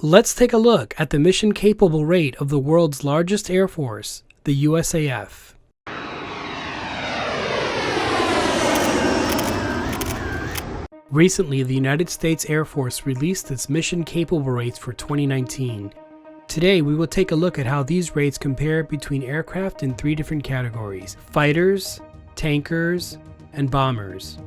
Let's take a look at the mission capable rate of the world's largest air force, the USAF. Recently, the United States Air Force released its mission capable rates for 2019. Today, we will take a look at how these rates compare between aircraft in three different categories: fighters, tankers, and bombers.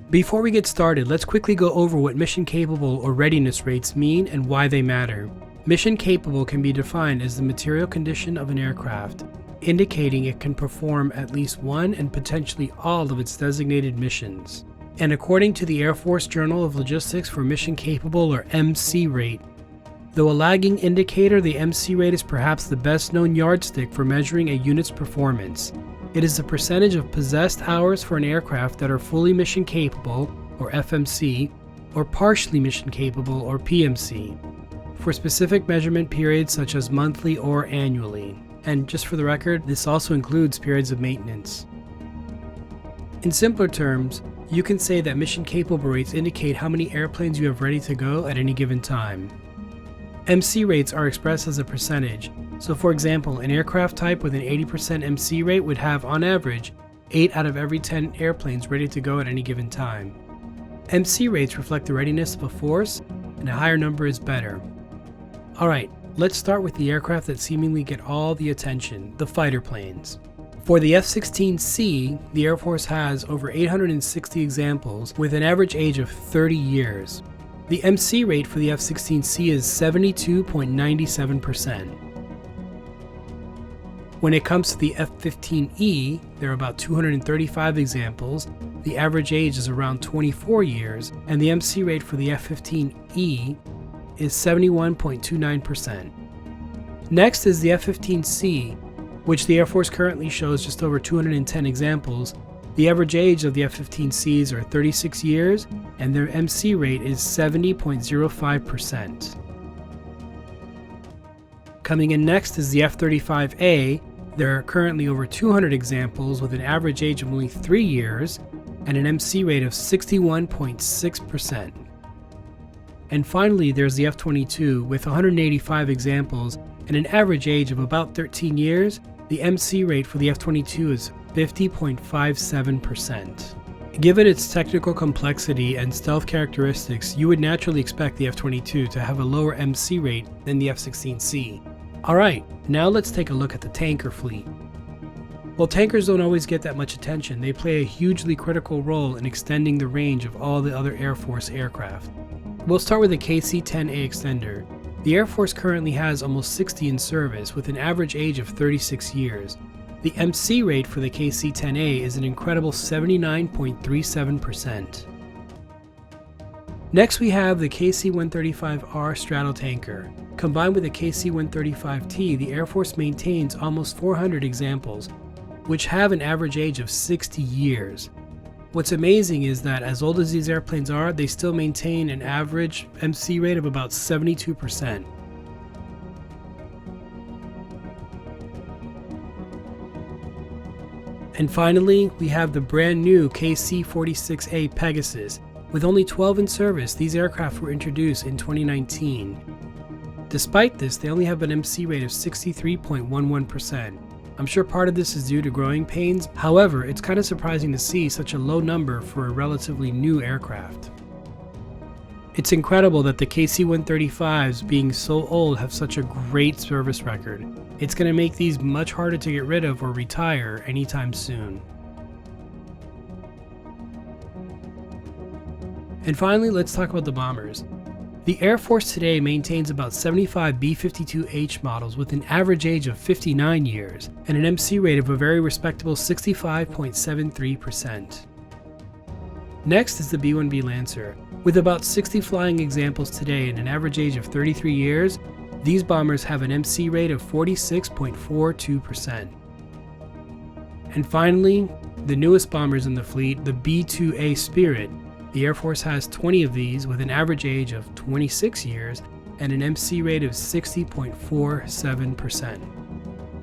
Before we get started, let's quickly go over what mission capable or readiness rates mean and why they matter. Mission capable can be defined as the material condition of an aircraft, indicating it can perform at least one and potentially all of its designated missions. And according to the Air Force Journal of Logistics for Mission Capable or MC rate, though a lagging indicator, the MC rate is perhaps the best known yardstick for measuring a unit's performance. It is the percentage of possessed hours for an aircraft that are fully mission capable, or FMC, or partially mission capable, or PMC, for specific measurement periods such as monthly or annually. And just for the record, this also includes periods of maintenance. In simpler terms, you can say that mission capable rates indicate how many airplanes you have ready to go at any given time. MC rates are expressed as a percentage. So for example, an aircraft type with an 80% MC rate would have, on average, 8 out of every 10 airplanes ready to go at any given time. MC rates reflect the readiness of a force, and a higher number is better. Alright, let's start with the aircraft that seemingly get all the attention, the fighter planes. For the F-16C, the Air Force has over 860 examples with an average age of 30 years. The MC rate for the F-16C is 72.97%. When it comes to the F-15E, there are about 235 examples, the average age is around 24 years, and the MC rate for the F-15E is 71.29%. Next is the F-15C, which the Air Force currently shows just over 210 examples. The average age of the F-15Cs are 36 years, and their MC rate is 70.05%. Coming in next is the F-35A. There are currently over 200 examples with an average age of only 3 years and an MC rate of 61.6%. And finally, there's the F-22 with 185 examples and an average age of about 13 years. The MC rate for the F-22 is 50.57%. Given its technical complexity and stealth characteristics, you would naturally expect the F-22 to have a lower MC rate than the F-16C. Alright, now let's take a look at the tanker fleet. While tankers don't always get that much attention, they play a hugely critical role in extending the range of all the other Air Force aircraft. We'll start with the KC-10A extender. The Air Force currently has almost 60 in service with an average age of 36 years. The MC rate for the KC-10A is an incredible 79.37%. Next we have the KC-135R straddle tanker. Combined with the KC-135T, the Air Force maintains almost 400 examples, which have an average age of 60 years. What's amazing is that as old as these airplanes are, they still maintain an average MC rate of about 72%. And finally, we have the brand new KC-46A Pegasus. With only 12 in service, these aircraft were introduced in 2019. Despite this, they only have an MC rate of 63.11%. I'm sure part of this is due to growing pains. However, it's kind of surprising to see such a low number for a relatively new aircraft. It's incredible that the KC-135s, being so old, have such a great service record. It's going to make these much harder to get rid of or retire anytime soon. And finally, let's talk about the bombers. The Air Force today maintains about 75 B-52H models with an average age of 59 years and an MC rate of a very respectable 65.73%. Next is the B-1B Lancer. With about 60 flying examples today and an average age of 33 years, these bombers have an MC rate of 46.42%. And finally, the newest bombers in the fleet, the B-2A Spirit. The Air Force has 20 of these with an average age of 26 years and an MC rate of 60.47%.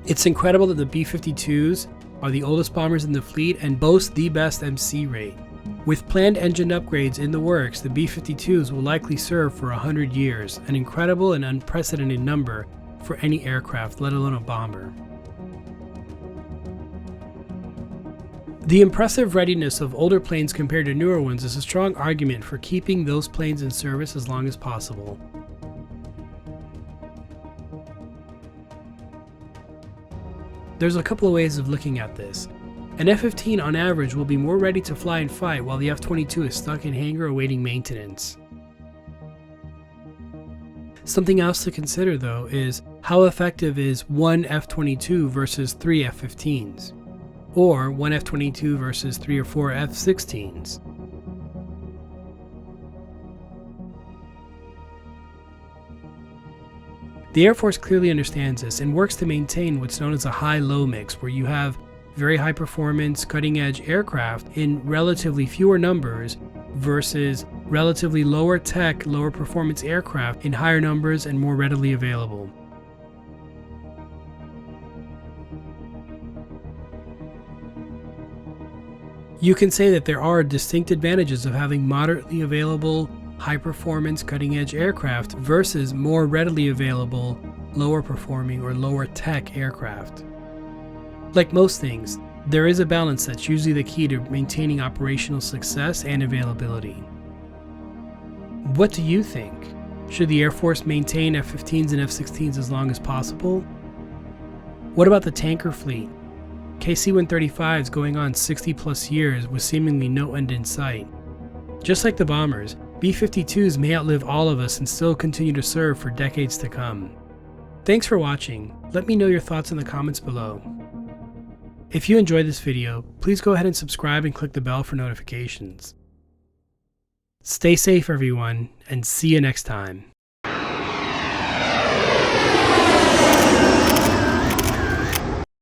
It's incredible that the B-52s are the oldest bombers in the fleet and boast the best MC rate. With planned engine upgrades in the works, the B-52s will likely serve for 100 years, an incredible and unprecedented number for any aircraft, let alone a bomber. The impressive readiness of older planes compared to newer ones is a strong argument for keeping those planes in service as long as possible. There's a couple of ways of looking at this. An F-15 on average will be more ready to fly and fight while the F-22 is stuck in hangar awaiting maintenance. Something else to consider though is how effective is one F-22 versus 3 F-15s, or one F-22 versus 3 or 4 F-16s. The Air Force clearly understands this and works to maintain what's known as a high-low mix, where you have very high-performance, cutting-edge aircraft in relatively fewer numbers versus relatively lower-tech, lower-performance aircraft in higher numbers and more readily available. You can say that there are distinct advantages of having moderately available, high-performance, cutting-edge aircraft versus more readily available, lower-performing or lower-tech aircraft. Like most things, there is a balance that's usually the key to maintaining operational success and availability. What do you think? Should the Air Force maintain F-15s and F-16s as long as possible? What about the tanker fleet? KC-135s going on 60 plus years with seemingly no end in sight. Just like the bombers, B-52s may outlive all of us and still continue to serve for decades to come. Thanks for watching. Let me know your thoughts in the comments below. If you enjoyed this video, please go ahead and subscribe and click the bell for notifications. Stay safe everyone, and see you next time.